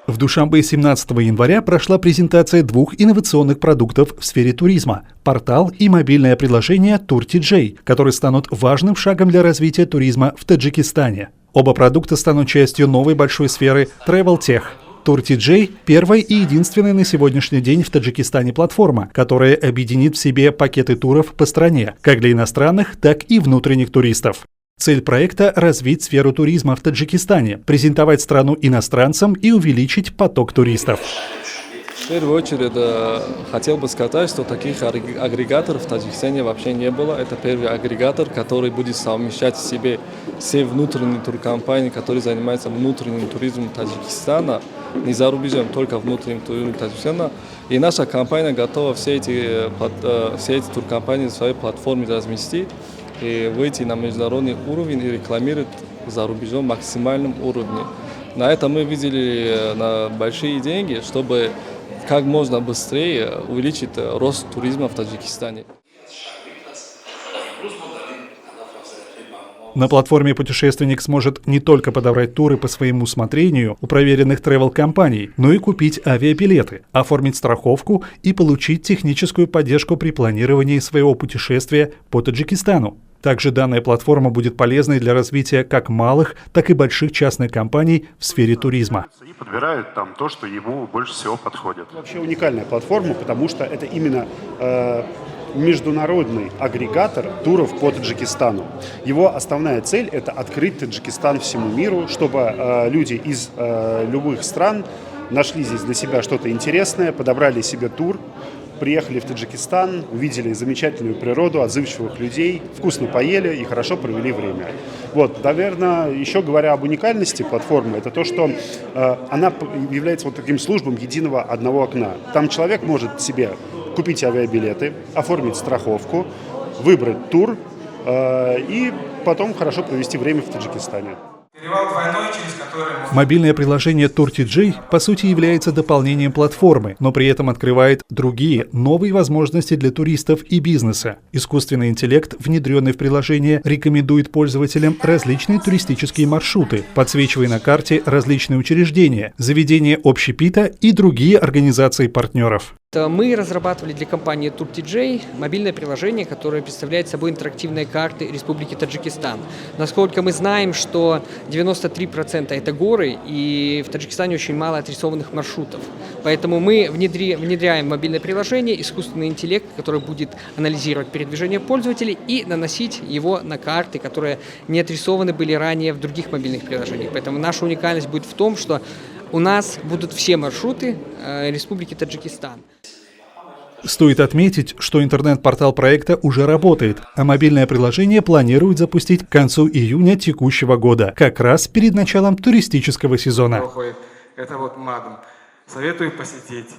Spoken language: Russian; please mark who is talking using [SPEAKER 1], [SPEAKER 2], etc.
[SPEAKER 1] В Душанбе 17 января прошла презентация двух инновационных продуктов в сфере туризма – портал и мобильное приложение Tour-TJ, которые станут важным шагом для развития туризма в Таджикистане. Оба продукта станут частью новой большой сферы Travel Tech. Tour-TJ – первая и единственная на сегодняшний день в Таджикистане платформа, которая объединит в себе пакеты туров по стране, как для иностранных, так и внутренних туристов. Цель проекта – развить сферу туризма в Таджикистане, презентовать страну иностранцам и увеличить поток туристов.
[SPEAKER 2] В первую очередь хотел бы сказать, что таких агрегаторов в Таджикистане вообще не было. Это первый агрегатор, который будет совмещать в себе все внутренние туркомпании, которые занимаются внутренним туризмом Таджикистана, не за рубежом, только внутренним туризмом Таджикистана. И наша компания готова все эти туркомпании на своей платформе разместить и выйти на международный уровень и рекламировать за рубежом в максимальном уровне. На это мы видели на большие деньги, чтобы как можно быстрее увеличить рост туризма в Таджикистане.
[SPEAKER 1] На платформе путешественник сможет не только подобрать туры по своему усмотрению у проверенных travel-компаний, но и купить авиабилеты, оформить страховку и получить техническую поддержку при планировании своего путешествия по Таджикистану. Также данная платформа будет полезной для развития как малых, так и больших частных компаний в сфере туризма.
[SPEAKER 3] И подбирают там то, что ему больше всего подходит.
[SPEAKER 4] Вообще уникальная платформа, потому что это именно международный агрегатор туров по Таджикистану. Его основная цель – это открыть Таджикистан всему миру, чтобы люди из любых стран нашли здесь для себя что-то интересное, подобрали себе тур, приехали в Таджикистан, увидели замечательную природу, отзывчивых людей, вкусно поели и хорошо провели время. Вот, наверное, еще говоря об уникальности платформы, это то, что она является вот таким службом единого одного окна. Там человек может себе купить авиабилеты, оформить страховку, выбрать тур и потом хорошо провести время в Таджикистане.
[SPEAKER 1] Мобильное приложение Tour-TJ по сути является дополнением платформы, но при этом открывает другие, новые возможности для туристов и бизнеса. Искусственный интеллект, внедренный в приложение, рекомендует пользователям различные туристические маршруты, подсвечивая на карте различные учреждения, заведения общепита и другие организации партнеров.
[SPEAKER 5] Мы разрабатывали для компании Tour-TJ мобильное приложение, которое представляет собой интерактивные карты Республики Таджикистан. Насколько мы знаем, что 93% это горы, и в Таджикистане очень мало отрисованных маршрутов. Поэтому мы внедряем в мобильное приложение искусственный интеллект, который будет анализировать передвижение пользователей и наносить его на карты, которые не отрисованы были ранее в других мобильных приложениях. Поэтому наша уникальность будет в том, что у нас будут все маршруты Республики Таджикистан.
[SPEAKER 1] Стоит отметить, что интернет-портал проекта уже работает, а мобильное приложение планируют запустить к концу июня текущего года, как раз перед началом туристического сезона.
[SPEAKER 6] Это вот Мадам. Советую посетить.